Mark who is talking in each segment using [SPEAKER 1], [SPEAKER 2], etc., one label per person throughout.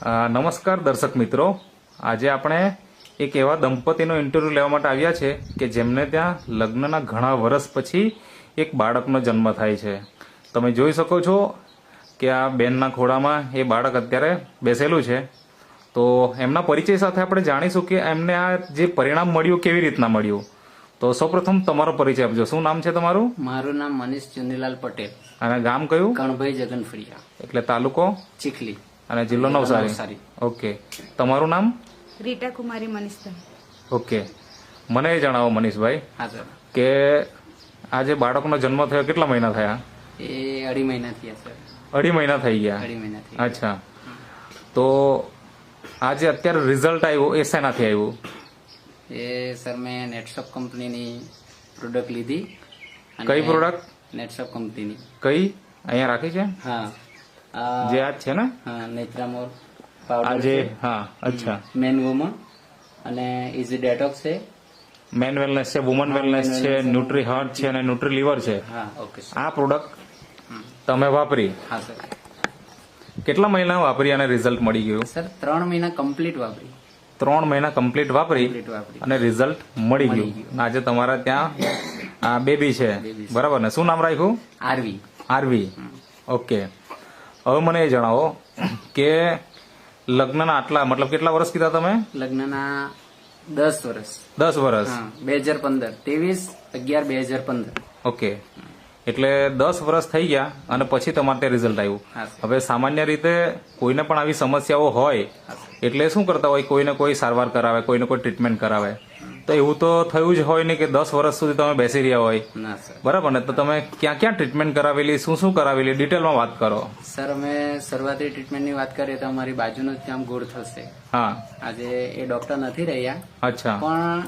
[SPEAKER 1] નમસ્કાર દર્શક મિત્રો, આજે આપણે એક એવા દંપતીનો ઇન્ટરવ્યૂ લેવા માટે આવ્યા છે કે જેમને ત્યાં લગ્નના ઘણા વર્ષ પછી એક બાળકનો જન્મ થાય છે. તમે જોઈ શકો છો કે આ બેનના ખોળામાં એ બાળક અત્યારે બેસેલું છે. તો એમના પરિચય સાથે આપણે જાણીશું કે એમને આ જે પરિણામ મળ્યું કેવી રીતના મળ્યું. તો સૌપ્રથમ તમારો પરિચય આપજો. શું નામ છે તમારું?
[SPEAKER 2] મારું નામ મનીષ ચુનીલાલ પટેલ,
[SPEAKER 1] અને ગામ કયું?
[SPEAKER 2] કણભાઈ જગનફળિયા,
[SPEAKER 1] એટલે તાલુકો
[SPEAKER 2] ચીખલી
[SPEAKER 1] અને જિલ્લો નવસારી. ઓકે, તમારું નામ?
[SPEAKER 3] રીટા કુમારી મનીષભાઈ.
[SPEAKER 1] ઓકે, મને એ જણાવો મનીષભાઈ
[SPEAKER 2] હા સર.
[SPEAKER 1] કે આ જે બાળકનો જન્મ થયો કેટલા મહિના થયા?
[SPEAKER 2] એ 2.5 મહિના થયા સર.
[SPEAKER 1] 2.5 મહિના થઈ ગયા.
[SPEAKER 2] 2.5 મહિના થયા.
[SPEAKER 1] અચ્છા, તો આ જે અત્યારે રિઝલ્ટ આવ્યું એ શેનાથી આવ્યું?
[SPEAKER 2] એ સર મેં નેટશોપ કંપનીની પ્રોડક્ટ લીધી.
[SPEAKER 1] કઈ પ્રોડક્ટ?
[SPEAKER 2] નેટશોપ કંપનીની.
[SPEAKER 1] કઈ અહીંયા રાખી છે?
[SPEAKER 2] હા,
[SPEAKER 1] જે આ જ છે ને?
[SPEAKER 2] હા, નેત્રામોર
[SPEAKER 1] આ
[SPEAKER 2] પાવડર
[SPEAKER 1] જે
[SPEAKER 2] છે,
[SPEAKER 1] હા, અચ્છા,
[SPEAKER 2] મેન વુમન અને ઇઝી ડેટોક્સ છે.
[SPEAKER 1] મેન વેલનેસ છે, વુમન વેલનેસ છે, ન્યુટ્રી હાર્ટ છે અને ન્યુટ્રી લીવર છે.
[SPEAKER 2] હા, ઓકે સર.
[SPEAKER 1] આ પ્રોડક્ટ તમે વાપરી
[SPEAKER 2] હા સર.
[SPEAKER 1] કેટલા મહિના વાપરી અને રિઝલ્ટ મળી ગયું?
[SPEAKER 2] સર 3 મહિના કમ્પ્લીટ વાપરી.
[SPEAKER 1] 3 મહિના કમ્પ્લીટ વાપરી અને રિઝલ્ટ મળી ગયું. આજે તમારા ત્યાં આ બેબી છે, બરાબર ને? શું નામ રાખ્યું?
[SPEAKER 2] આરવી.
[SPEAKER 1] આરવી. ઓકે, હવે મને એ જણાવો કે લગ્નના આટલા મતલબ કેટલા વર્ષ કીધા તમે?
[SPEAKER 2] લગ્નના 10 વર્ષ.
[SPEAKER 1] 10 વર્ષ.
[SPEAKER 2] હા, 2015 23/11/2015.
[SPEAKER 1] ઓકે, એટલે 10 વર્ષ થઈ ગયા અને પછી તમારે તે રિઝલ્ટ આવ્યું.
[SPEAKER 2] હા સર.
[SPEAKER 1] હવે સામાન્ય રીતે કોઈને પણ આવી સમસ્યાઓ હોય એટલે શું કરતા હોય, કોઈને કોઈ સારવાર કરાવે, કોઈને કોઈ ટ્રીટમેન્ટ કરાવે. તો એવું તો થયું જ હોય નહીં કે 10 વર્ષ સુધી તમે બેસી રહ્યા હોય,
[SPEAKER 2] ના સર.
[SPEAKER 1] બરાબર ને? તો તમે ક્યાં ક્યાં ટ્રીટમેન્ટ કરાવેલી, શું શું કરાવેલી, ડિટેલમાં વાત કરો.
[SPEAKER 2] સર અમે શરૂઆતી ટ્રીટમેન્ટની વાત કરીએ તો અમારી બાજુનું જ ગામ ગોળ થશે.
[SPEAKER 1] હા,
[SPEAKER 2] આજે એ ડોક્ટર નથી રહ્યા,
[SPEAKER 1] અચ્છા.
[SPEAKER 2] પણ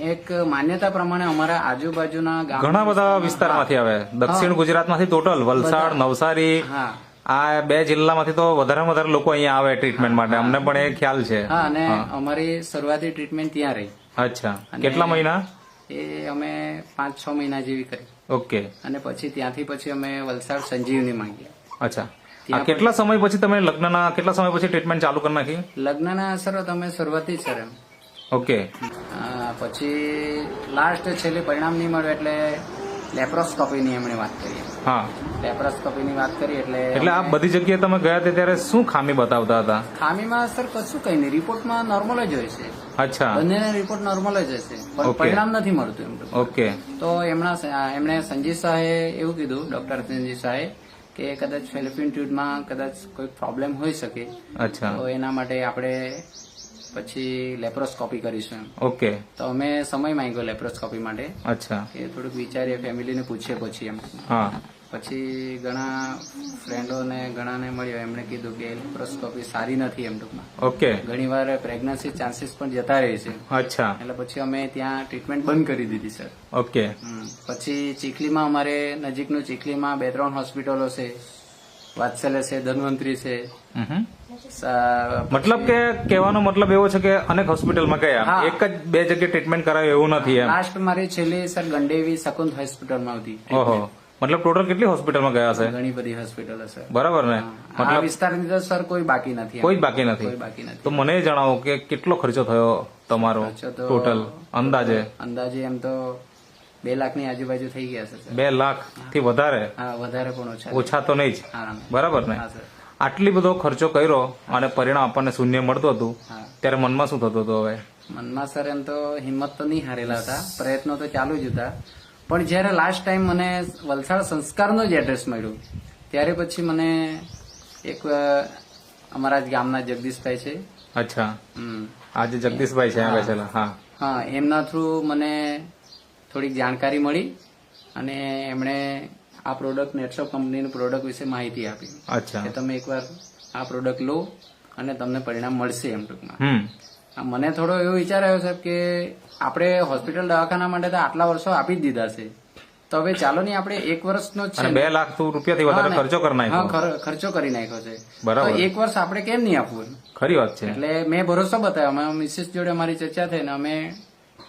[SPEAKER 2] એક માન્યતા પ્રમાણે અમારા આજુબાજુના ગામ
[SPEAKER 1] ઘણા બધા વિસ્તારમાંથી આવે, દક્ષિણ ગુજરાતમાંથી ટોટલ વલસાડ, નવસારી,
[SPEAKER 2] હા
[SPEAKER 1] આ 2 જિલ્લામાંથી તો વધારે લોકો અહીંયા આવે ટ્રીટમેન્ટ માટે. અમને પણ એ ખ્યાલ છે.
[SPEAKER 2] હા, અને અમારી શરૂઆતી ટ્રીટમેન્ટ ત્યાં રહી.
[SPEAKER 1] અચ્છા, કેટલા મહિના?
[SPEAKER 2] એ અમે 5-6 મહિના જેવી કરી.
[SPEAKER 1] ઓકે,
[SPEAKER 2] અને ત્યાંથી પછી અમે વલસાડ સંજીવની માંગી.
[SPEAKER 1] અચ્છા. આ કેટલા સમય પછી તમે લગ્નના કેટલા સમય પછી ટ્રીટમેન્ટ ચાલુ કરી નાખી?
[SPEAKER 2] લગ્નના સર તમે શરૂઆતી જ સર એમ.
[SPEAKER 1] ઓકે,
[SPEAKER 2] પછી લાસ્ટ છેલ્લે પરિણામ નહીં મળ્યું એટલે લેપ્રોસ્કોપીની એમણે વાત કરી.
[SPEAKER 1] હા,
[SPEAKER 2] લેપ્રોસ્કોપીની વાત કરી
[SPEAKER 1] એટલે આ બધી જગ્યાએ તમે ગયા હતા ત્યારે શું ખામી બતાવતા હતા?
[SPEAKER 2] ખામીમાં સર કશું કઈ નહીં, રિપોર્ટમાં નોર્મલ જ હોય છે.
[SPEAKER 1] અચ્છા,
[SPEAKER 2] બંનેના રિપોર્ટ નોર્મલ જ હશે, પણ
[SPEAKER 1] Okay.
[SPEAKER 2] પરિણામ નથી મળતું એમ.
[SPEAKER 1] ઓકે,
[SPEAKER 2] તો એમણે સંજીવ શાહે એવું કીધું, ડોક્ટર સંજીવ શાહે, કે કદાચ ફેલોપિયન ટ્યુબમાં કદાચ કોઈ પ્રોબ્લેમ હોઈ શકે,
[SPEAKER 1] અચ્છા,
[SPEAKER 2] તો એના માટે આપણે પછી લેપ્રોસ્કોપી કરીશું એમ.
[SPEAKER 1] ઓકે,
[SPEAKER 2] તો અમે સમય માંગ્યો લેપ્રોસ્કોપી માટે,
[SPEAKER 1] અચ્છા,
[SPEAKER 2] કે થોડુંક વિચારીએ, ફેમિલીને પૂછીએ પછી એમ.
[SPEAKER 1] હા,
[SPEAKER 2] પછી ઘણા ફ્રેન્ડોને ઘણાને મળ્યો, એમણે કીધું કે લેપ્રોસ્કોપી સારી નથી એમ ટૂંકમાં.
[SPEAKER 1] ઓકે,
[SPEAKER 2] ઘણીવાર પ્રેગ્નન્સી ચાન્સીસ પણ જતા રહે છે.
[SPEAKER 1] અચ્છા,
[SPEAKER 2] એટલે પછી અમે ત્યાં ટ્રીટમેન્ટ બંધ કરી દીધી સર.
[SPEAKER 1] ઓકે,
[SPEAKER 2] પછી ચીખલીમાં અમારે નજીકનું ચીખલીમાં 2-3 હોસ્પિટલો છે, વાત્સલ્ય છે, ધન્વંતરી છે.
[SPEAKER 1] હમ. મતલબ કે કહેવાનો મતલબ એવો છે કે અનેક હોસ્પિટલમાં ગયા,
[SPEAKER 2] હા.
[SPEAKER 1] એક જ 2 જગ્યાએ ટ્રીટમેન્ટ કરાવ્યું એવું નથી એમ?
[SPEAKER 2] લાસ્ટ મારી છેલ્લી સર ગંડેવી શકુંત હોસ્પિટલમાં હતી.
[SPEAKER 1] ઓહો, મતલબ ટોટલ કેટલી હોસ્પિટલમાં ગયા હશે?
[SPEAKER 2] ઘણી બધી હોસ્પિટલો સર.
[SPEAKER 1] બરાબર ને?
[SPEAKER 2] આ
[SPEAKER 1] મતલબ
[SPEAKER 2] વિસ્તારની તો સર કોઈ બાકી નથી.
[SPEAKER 1] કોઈ જ બાકી નથી.
[SPEAKER 2] કોઈ બાકી નથી.
[SPEAKER 1] તો મને એ જણાવો કે કેટલો ખર્ચો થયો તમારો
[SPEAKER 2] ખર્ચો તો
[SPEAKER 1] ટોટલ અંદાજે?
[SPEAKER 2] અંદાજે એમ તો 2 લાખની આજુબાજુ થઈ ગયા છે સર.
[SPEAKER 1] 2 લાખ થી વધારે?
[SPEAKER 2] હા, વધારે પણ ઓછા.
[SPEAKER 1] ઓછા તો નહીં જ,
[SPEAKER 2] હા,
[SPEAKER 1] બરાબર ને?
[SPEAKER 2] હા સર.
[SPEAKER 1] આટલી બધો ખર્ચો કર્યો અને પરિણામ આપણને શૂન્ય મળતું હતું,
[SPEAKER 2] હા.
[SPEAKER 1] ત્યારે મનમાં શું થતું હતું? હવે
[SPEAKER 2] મનમાં સર એમ તો હિંમત તો નહીં હારેલા હતા, પ્રયત્નો તો ચાલુ જ હતા, પણ જયારે લાસ્ટ ટાઈમ મને વલસાડ સંસ્કારનું જ એડ્રેસ મળ્યું, ત્યારે પછી મને એક અમારા જ ગામના જગદીશભાઈ છે.
[SPEAKER 1] અચ્છા,
[SPEAKER 2] હમ.
[SPEAKER 1] આજે જગદીશભાઈ છે અહીંયા બેસેલા. હા,
[SPEAKER 2] હા, એમના થ્રુ મને થોડીક જાણકારી મળી અને એમણે આ પ્રોડક્ટ નેટશોપ કંપનીની પ્રોડક્ટ વિશે માહિતી આપી
[SPEAKER 1] અચ્છા,
[SPEAKER 2] કે તમે એકવાર આ પ્રોડક્ટ લો અને તમને પરિણામ મળશે એમ ટૂંકમાં. મને થોડો એવો વિચાર આવ્યો સાહેબ કે આપણે હોસ્પિટલ દવાખાના માટે તો આટલા વર્ષો આપી જ દીધા છે, તો હવે ચાલો નહીં આપણે 1 વર્ષનો જ છે,
[SPEAKER 1] 2 લાખ રૂપિયાથી વધારે ખર્ચો કરી નાખ્યો.
[SPEAKER 2] હા, ખર્ચો કરી નાખ્યો છે,
[SPEAKER 1] બરાબર.
[SPEAKER 2] તો 1 વર્ષ આપણે કેમ નહીં આપવું?
[SPEAKER 1] ખરી વાત છે.
[SPEAKER 2] એટલે મેં ભરોસો બતાવ્યો, અમે મિસિસ જોડે અમારી ચર્ચા થઈ ને અમે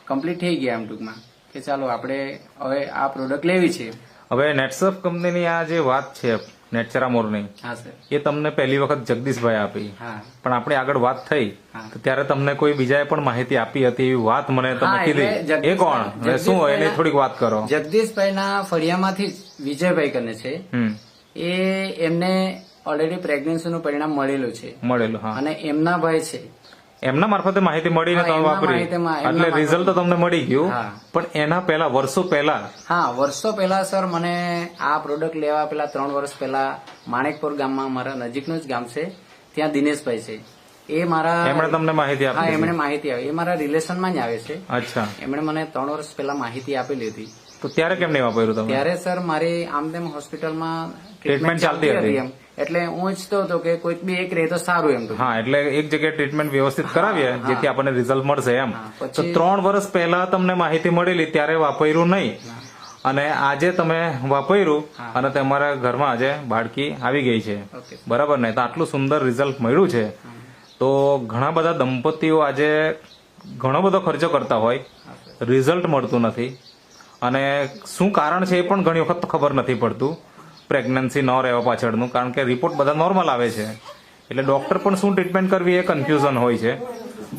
[SPEAKER 2] કમ્પ્લીટ થઈ ગયા એમ ટૂંકમાં, કે ચાલો આપણે હવે આ પ્રોડક્ટ લેવી છે.
[SPEAKER 1] હવે નેટસફ કંપનીની આ જે વાત છે નેચરા મોરની
[SPEAKER 2] હા સર.
[SPEAKER 1] એ તમને પહેલી વખત જગદીશભાઈ આપી,
[SPEAKER 2] હા
[SPEAKER 1] પણ આપણે આગળ વાત થઈ
[SPEAKER 2] હા.
[SPEAKER 1] તો ત્યારે તમને કોઈ બીજાએ પણ માહિતી આપી હતી એવી વાત મને તમે
[SPEAKER 2] હા, એટલે
[SPEAKER 1] કીધી. એ કોણ ને શું હોય એની થોડીક વાત કરો.
[SPEAKER 2] જગદીશભાઈના ફળિયામાંથી જ વિજયભાઈ કરીને છે,
[SPEAKER 1] હમ
[SPEAKER 2] એ એમને ઓલરેડી પ્રેગ્નન્સીનું પરિણામ મળેલું છે
[SPEAKER 1] મળેલું. હા,
[SPEAKER 2] અને એમના ભાઈ છે.
[SPEAKER 1] એમના મારફતે માહિતી મળીને
[SPEAKER 2] હા,
[SPEAKER 1] તમે
[SPEAKER 2] એમના
[SPEAKER 1] વાપરી
[SPEAKER 2] માહિતીમાં, એમના
[SPEAKER 1] એટલે રિઝલ્ટ તો તમને મળી ગયું.
[SPEAKER 2] હા.
[SPEAKER 1] પણ એના પહેલા વર્ષો પહેલા
[SPEAKER 2] હા, વર્ષો પહેલા સર મને આ પ્રોડક્ટ લેવા પેલા 3 વર્ષ પહેલા માણેકપુર ગામમાં મારા નજીકનું જ ગામ છે, ત્યાં દિનેશભાઈ છે, એ મારા
[SPEAKER 1] એમણે તમને માહિતી
[SPEAKER 2] હા
[SPEAKER 1] આપી.
[SPEAKER 2] એમણે માહિતી આપી. એ મારા રિલેશનમાં જ આવે છે.
[SPEAKER 1] અચ્છા,
[SPEAKER 2] એમણે મને 3 વર્ષ પહેલા માહિતી આપેલી હતી.
[SPEAKER 1] તો ત્યારે કેમ નહીં વાપર્યું તમે?
[SPEAKER 2] ત્યારે સર મારી આમ તેમ હોસ્પિટલમાં
[SPEAKER 1] ટ્રીટમેન્ટ ચાલતી હતી.
[SPEAKER 2] એમ એટલે હું ઈચ્છતો હતો કે કોઈક બી એક રહે તો સારું એમ તો.
[SPEAKER 1] હા, એટલે એક જગ્યાએ ટ્રીટમેન્ટ વ્યવસ્થિત કરાવીએ જેથી આપણને રિઝલ્ટ મળશે એમ.
[SPEAKER 2] હા,
[SPEAKER 1] તો
[SPEAKER 2] પછી
[SPEAKER 1] 3 વર્ષ પહેલા તમને માહિતી મળેલી ત્યારે વાપર્યું નહીં, અને આજે તમે વાપર્યું અને તમારા ઘરમાં આજે બાળકી આવી ગઈ છે,
[SPEAKER 2] ઓકે.
[SPEAKER 1] બરાબર ને? તો આટલું સુંદર રિઝલ્ટ મળ્યું છે. તો ઘણા બધા દંપતીઓ આજે ઘણો બધો ખર્ચો કરતા હોય, રિઝલ્ટ મળતું નથી, અને શું કારણ છે એ પણ ઘણી વખત ખબર નથી પડતું પ્રેગ્નન્સી ન રહેવા પાછળનું, કારણ કે રિપોર્ટ બધા નોર્મલ આવે છે, એટલે ડોક્ટર પણ શું ટ્રીટમેન્ટ કરવી એ કન્ફ્યુઝન હોય છે.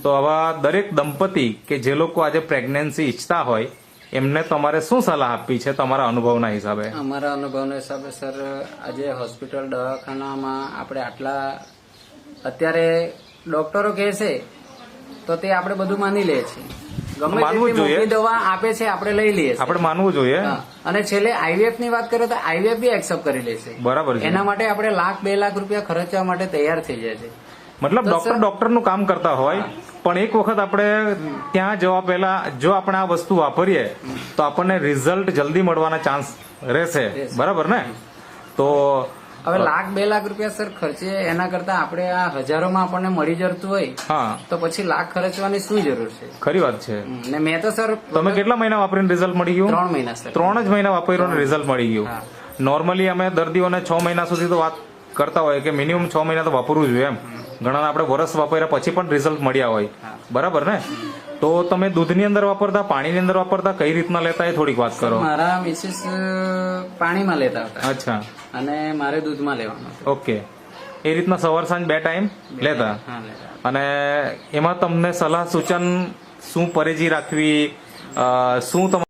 [SPEAKER 1] તો આવા દરેક દંપતી કે જે લોકો આજે પ્રેગ્નન્સી ઈચ્છતા હોય એમને તમારે શું સલાહ આપવી છે તમારા અનુભવના હિસાબે?
[SPEAKER 2] અમારા અનુભવના હિસાબે સર, આજે હોસ્પિટલ દવાખાનામાં આપણે આટલા અત્યારે ડોક્ટરો કહે છે તો તે આપણે બધું માની લઈએ છીએ. ગમે
[SPEAKER 1] માનવું જ
[SPEAKER 2] તેટલી
[SPEAKER 1] જોઈએ.
[SPEAKER 2] મોટી દવા આપે છે આપણે લઈ લઈએ છીએ.
[SPEAKER 1] આપણે માનવું જોઈએ.
[SPEAKER 2] હા. અને છેલ્લે આઈવીએફ ની વાત કરીએ તો આઈવીએફ બી એક્સેપ્ટ કરી લે છે.
[SPEAKER 1] બરાબર છે.
[SPEAKER 2] એના માટે આપણે 1,00,000-2 લાખ રૂપિયા ખર્ચવા માટે તૈયાર થઈ જાય છે.
[SPEAKER 1] મતલબ
[SPEAKER 2] તો
[SPEAKER 1] ડોક્ટર
[SPEAKER 2] સર-
[SPEAKER 1] ડોક્ટરનું કામ કરતા હોય, પણ એક વખત આપણે ત્યાં જવા પહેલા જો આપણે આ વસ્તુ વાપરીએ તો આપણને રિઝલ્ટ જલ્દી મળવાના ચાન્સ રહેશે, બરાબર ને? તો
[SPEAKER 2] હવે 1,00,000-2 લાખ રૂપિયા સર ખર્ચે એના કરતા આપણે આ હજારોમાં આપણને મળી જતું હોય
[SPEAKER 1] હા,
[SPEAKER 2] તો પછી લાખ ખર્ચવાની શું જરૂર છે?
[SPEAKER 1] ખરી વાત છે.
[SPEAKER 2] ને મેં તો સર
[SPEAKER 1] તમે કેટલા મહિના વાપરીને રિઝલ્ટ મળી ગયું?
[SPEAKER 2] 3 મહિના સર.
[SPEAKER 1] 3 જ મહિના વાપર્યું રિઝલ્ટ મળી ગયું.
[SPEAKER 2] હા.
[SPEAKER 1] નોર્મલી અમે દર્દીઓને 6 મહિના સુધી તો વાત કરતા હોય કે મિનિમમ 6 મહિના તો વાપરવું જોઈએ એમ. ઘણા આપણે વરસ વાપર્યા પછી પણ રિઝલ્ટ મળ્યા હોય, બરાબર ને? તો તમે દૂધની અંદર વાપરતા, પાણીની અંદર વાપરતા, કઈ રીતના લેતા એ થોડીક વાત કરો.
[SPEAKER 2] મારા મિસિસ પાણીમાં લેતા હતા
[SPEAKER 1] અચ્છા,
[SPEAKER 2] અને મારે દૂધમાં લેવાનું હતું.
[SPEAKER 1] ઓકે. એ રીતના સવાર સાંજ 2 ટાઈમ લેતા,
[SPEAKER 2] હા, લેતા.
[SPEAKER 1] અને એમાં તમને સલાહ સૂચન શું પરેજી રાખવી, શું તમારે